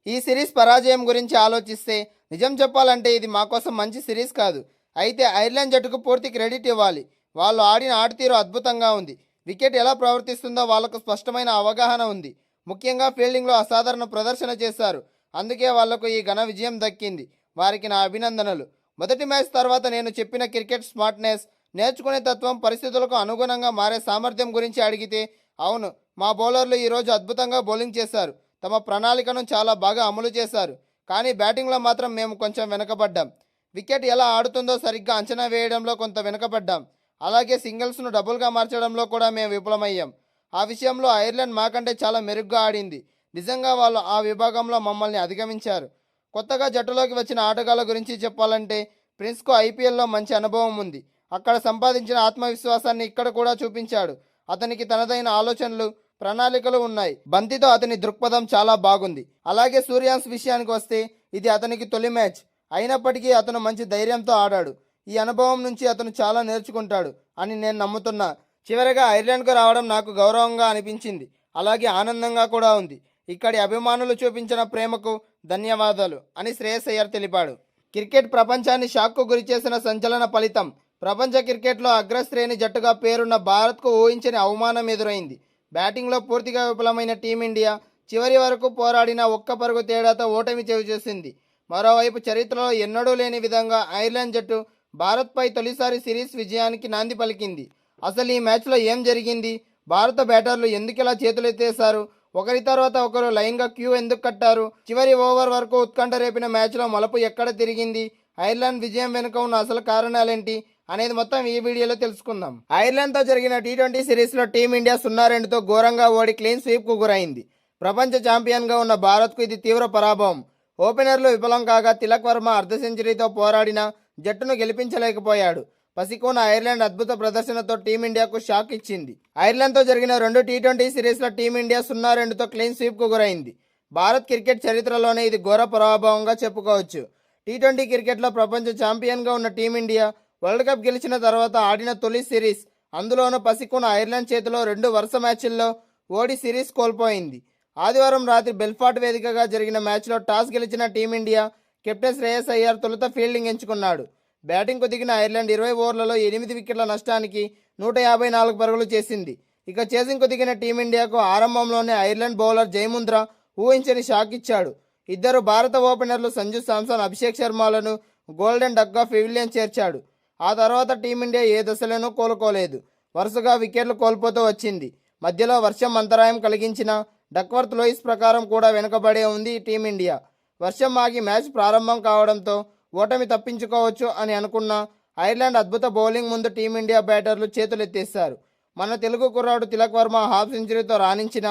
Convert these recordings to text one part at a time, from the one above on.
ఈ సిరీస్ పరాజయం గురించి ఆలోచిస్తే నిజం చెప్పాలంటే ఇది మా కోసం మంచి సిరీస్ కాదు. అయితే ఐర్లాండ్ జట్టుకు పూర్తి క్రెడిట్ ఇవ్వాలి. వాళ్ళు ఆడిన ఆటతీరు అద్భుతంగా ఉంది. వికెట్ ఎలా ప్రవర్తిస్తుందో వాళ్ళకు స్పష్టమైన అవగాహన ఉంది. ముఖ్యంగా ఫీల్డింగ్లో అసాధారణ ప్రదర్శన చేశారు. అందుకే వాళ్లకు ఈ ఘన విజయం దక్కింది. వారికి నా అభినందనలు. మొదటి మ్యాచ్ తర్వాత నేను చెప్పిన క్రికెట్ స్మార్ట్నెస్, నేర్చుకునే తత్వం, పరిస్థితులకు అనుగుణంగా మారే సామర్థ్యం గురించి అడిగితే అవును, మా బౌలర్లు ఈరోజు అద్భుతంగా బౌలింగ్ చేశారు. తమ ప్రణాళికను చాలా బాగా అమలు చేశారు. కానీ బ్యాటింగ్లో మాత్రం మేము కొంచెం వెనకబడ్డాం. వికెట్ ఎలా ఆడుతుందో సరిగ్గా అంచనా వేయడంలో కొంత వెనకబడ్డాం. అలాగే సింగిల్స్ను డబుల్గా మార్చడంలో కూడా మేము విఫలమయ్యాం. ఆ విషయంలో ఐర్లాండ్ మాకంటే చాలా మెరుగ్గా ఆడింది. నిజంగా వాళ్ళు ఆ విభాగంలో మమ్మల్ని అధిగమించారు. కొత్తగా జట్టులోకి వచ్చిన ఆటగాళ్ల గురించి చెప్పాలంటే ప్రిన్స్కు ఐపీఎల్లో మంచి అనుభవం ఉంది. అక్కడ సంపాదించిన ఆత్మవిశ్వాసాన్ని ఇక్కడ కూడా చూపించాడు. అతనికి తనదైన ఆలోచనలు, ప్రణాళికలు ఉన్నాయి. బంతితో అతని దృక్పథం చాలా బాగుంది. అలాగే సూర్యాన్స్ విషయానికి వస్తే ఇది అతనికి తొలి మ్యాచ్ అయినప్పటికీ అతను మంచి ధైర్యంతో ఆడాడు. ఈ అనుభవం నుంచి అతను చాలా నేర్చుకుంటాడు అని నేను నమ్ముతున్నా. చివరగా ఐర్లాండ్కు రావడం నాకు గౌరవంగా అనిపించింది. అలాగే ఆనందంగా కూడా ఉంది. ఇక్కడి అభిమానులు చూపించిన ప్రేమకు ధన్యవాదాలు అని శ్రేయస్ అయ్యర్ తెలిపాడు. క్రికెట్ ప్రపంచాన్ని షాక్కు గురిచేసిన సంచలన ఫలితం. ప్రపంచ క్రికెట్లో అగ్రశ్రేణి జట్టుగా పేరున్న భారత్కు ఊహించని అవమానం ఎదురైంది. బ్యాటింగ్లో పూర్తిగా విఫలమైన టీమిండియా చివరి వరకు పోరాడిన ఒక్క పరుగు తేడాతో ఓటమి చవిచూసింది. మరోవైపు చరిత్రలో ఎన్నడూ లేని విధంగా ఐర్లాండ్ జట్టు భారత్పై తొలిసారి సిరీస్ విజయానికి నాంది పలికింది. అసలు ఈ మ్యాచ్లో ఏం జరిగింది? భారత బ్యాటర్లు ఎందుకిలా చేతులెత్తేశారు? ఒకరి తర్వాత ఒకరు లైన్గా క్యూ ఎందుకు కట్టారు? చివరి ఓవర్ వరకు ఉత్కంఠ రేపిన మ్యాచ్లో మలుపు ఎక్కడ తిరిగింది? ఐర్లాండ్ విజయం వెనుక ఉన్న అసలు కారణాలేంటి అనేది మొత్తం ఈ వీడియోలో తెలుసుకుందాం. ఐర్లాండ్తో జరిగిన టీ20 సిరీస్లో టీమిండియా 0-2తో ఘోరంగా ఓడి క్లీన్ స్వీప్కు గురైంది. ప్రపంచ ఛాంపియన్గా ఉన్న భారత్కు ఇది తీవ్ర పరాభవం. ఓపెనర్లు విఫలం కాగా తిలక్ వర్మ అర్ధ సెంచరీతో పోరాడిన జట్టును గెలిపించలేకపోయాడు. పసికోన ఐర్లాండ్ అద్భుత ప్రదర్శనతో టీమిండియాకు షాక్ ఇచ్చింది. ఐర్లాండ్తో జరిగిన 2 టీ20 సిరీస్లో టీమిండియా 0-2తో క్లీన్ స్వీప్కు గురైంది. భారత్ క్రికెట్ చరిత్రలోనే ఇది ఘోర పరాభవంగా చెప్పుకోవచ్చు. టీ20 క్రికెట్లో ప్రపంచ ఛాంపియన్గా ఉన్న టీమిండియా వరల్డ్ కప్ గెలిచిన తర్వాత ఆడిన తొలి సిరీస్. అందులోనూ పసికోన ఐర్లాండ్ చేతిలో 2 వరుస మ్యాచ్ల్లో ఓడి సిరీస్ కోల్పోయింది. ఆదివారం రాత్రి బెల్ఫార్ట్ వేదికగా జరిగిన మ్యాచ్లో టాస్ గెలిచిన టీమిండియా కెప్టెన్ శ్రేయస్ అయ్యర్ తొలుత ఫీల్డింగ్ ఎంచుకున్నాడు. బ్యాటింగ్కు దిగిన ఐర్లాండ్ 20 ఓవర్లలో 8 వికెట్ల నష్టానికి 154 పరుగులు చేసింది. ఇక చేసింగ్కు దిగిన టీమిండియాకు ఆరంభంలోనే ఐర్లాండ్ బౌలర్ జయముంద్ర ఊహించని షాక్ ఇచ్చాడు. ఇద్దరు భారత ఓపెనర్లు సంజు శాంసన్, అభిషేక్ శర్మలను గోల్డెన్ డక్గా పెవిలియన్ చేర్చాడు. ఆ తర్వాత టీమిండియా ఏ దశలోనూ కోలుకోలేదు. వరుసగా వికెట్లు కోల్పోతూ వచ్చింది. మధ్యలో వర్షం అంతరాయం కలిగించిన డక్వర్త్ లోయిస్ ప్రకారం కూడా వెనుకబడే ఉంది టీమిండియా. వర్షం ఆగి మ్యాచ్ ప్రారంభం కావడంతో ఓటమి తప్పించుకోవచ్చు అని అనుకున్న ఐర్లాండ్ అద్భుత బౌలింగ్ ముందు టీమిండియా బ్యాటర్లు చేతులెత్తేశారు. మన తెలుగు కుర్రాడు తిలక్ వర్మ హాఫ్ సెంచరీతో రాణించిన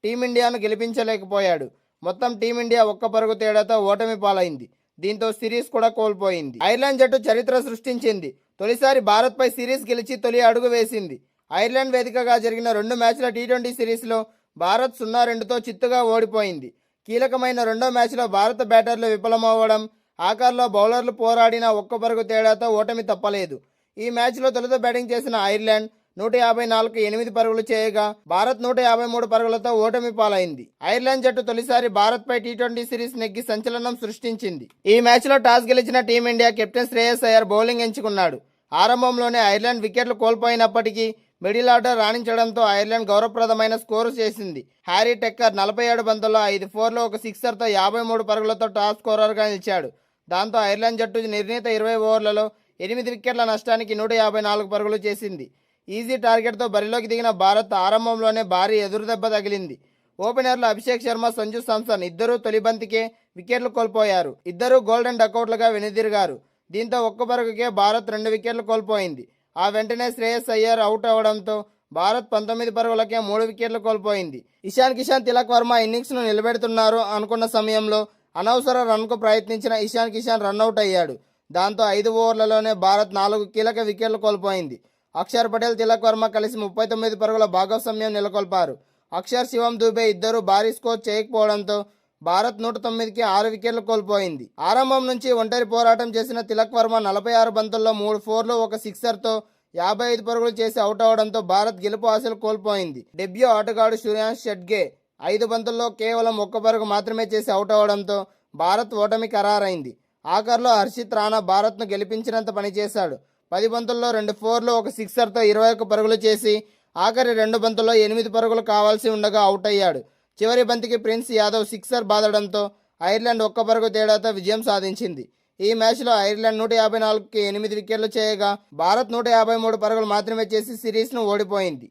టీమిండియాను గెలిపించలేకపోయాడు. మొత్తం టీమిండియా ఒక్క పరుగు తేడాతో ఓటమి పాలైంది. దీంతో సిరీస్ కూడా కోల్పోయింది. ఐర్లాండ్ జట్టు చరిత్ర సృష్టించింది. తొలిసారి భారత్పై సిరీస్ గెలిచి తొలి అడుగు వేసింది. ఐర్లాండ్ వేదికగా జరిగిన 2 మ్యాచ్ల టీ20 సిరీస్లో భారత్ 0-2తో చిత్తుగా ఓడిపోయింది. కీలకమైన 2వ మ్యాచ్లో భారత బ్యాటర్లు విఫలమవ్వడం, ఆఖర్లో బౌలర్లు పోరాడిన ఒక్క పరుగు తేడాతో ఓటమి తప్పలేదు. ఈ మ్యాచ్లో తొలుత బ్యాటింగ్ చేసిన ఐర్లాండ్ 154కు 8 పరుగులు చేయగా భారత్ 153 పరుగులతో ఓటమి పాలైంది. ఐర్లాండ్ జట్టు తొలిసారి భారత్పై టీ20 సిరీస్ నెగ్గి సంచలనం సృష్టించింది. ఈ మ్యాచ్లో టాస్ గెలిచిన team India captain Shreyas Iyer bowling ఎంచుకున్నాడు. ఆరంభంలోనే ఐర్లాండ్ వికెట్లు కోల్పోయినప్పటికీ మిడిల్ ఆర్డర్ రాణించడంతో ఐర్లాండ్ గౌరవప్రదమైన స్కోరు చేసింది. హ్యారీ టెక్కర్ 47 బంతుల్లో 5 4లు, ఒక సిక్సర్తో 53 పరుగులతో టాప్ స్కోరర్గా నిలిచాడు. దాంతో ఐర్లాండ్ జట్టు నిర్ణీత 20 ఓవర్లలో 8 వికెట్ల నష్టానికి 154 పరుగులు చేసింది. ఈజీ టార్గెట్తో బరిలోకి దిగిన భారత్ ఆరంభంలోనే భారీ ఎదురుదెబ్బ తగిలింది. ఓపెనర్లు అభిషేక్ శర్మ, సంజు శాంసన్ ఇద్దరూ తొలి బంతికే వికెట్లు కోల్పోయారు. ఇద్దరూ గోల్డెన్ డకౌట్లుగా వెనుదిరిగారు. దీంతో ఒక్క పరుగుకే భారత్ 2 వికెట్లు కోల్పోయింది. ఆ వెంటనే శ్రేయస్ అయ్యర్ అవుట్ అవడంతో భారత్ 19 పరుగులకే 3 వికెట్లు కోల్పోయింది. ఇషాన్ కిషన్, తిలక్ వర్మ ఇన్నింగ్స్ను నిలబెడుతున్నారు అనుకున్న సమయంలో అనవసర రన్కు ప్రయత్నించిన ఇషాన్ కిషన్ రన్అట్ అయ్యాడు. దాంతో 5 ఓవర్లలోనే భారత్ 4 కీలక వికెట్లు కోల్పోయింది. అక్షర్ పటేల్, తిలక్ వర్మ కలిసి 39 పరుగుల భాగస్వామ్యం నెలకొల్పారు. అక్షర్, శివం దూబే ఇద్దరు భారీ స్కోర్ చేయకపోవడంతో భారత్ 109కి 6 వికెట్లు కోల్పోయింది. ఆరంభం నుంచి ఒంటరి పోరాటం చేసిన తిలక్ వర్మ 46 బంతుల్లో 3 4లు, ఒక సిక్సర్తో 55 పరుగులు చేసి అవుట్ అవడంతో భారత్ గెలుపు ఆశలు కోల్పోయింది. డెబ్యూ ఆటగాడు సూర్యాన్స్ షెట్గే 5 బంతుల్లో కేవలం ఒక్క పరుగు మాత్రమే చేసి అవుట్ అవడంతో భారత్ ఓటమి ఖరారైంది. ఆఖర్లో హర్షిత్ రాణా భారత్ను గెలిపించినంత పనిచేశాడు. 10 బంతుల్లో 2 ఫోర్లు, ఒక సిక్సర్తో 21 పరుగులు చేసి ఆఖరి 2 బంతుల్లో 8 పరుగులు కావాల్సి ఉండగా అవుట్ అయ్యాడు. చివరి బంతికి ప్రిన్స్ యాదవ్ సిక్సర్ బాదడంతో ఐర్లాండ్ ఒక్క పరుగు తేడాతో విజయం సాధించింది. ఈ మ్యాచ్లో ఐర్లాండ్ 154కి 8 వికెట్లు చేయగా భారత్ 153 పరుగులు మాత్రమే చేసి సిరీస్ను ఓడిపోయింది.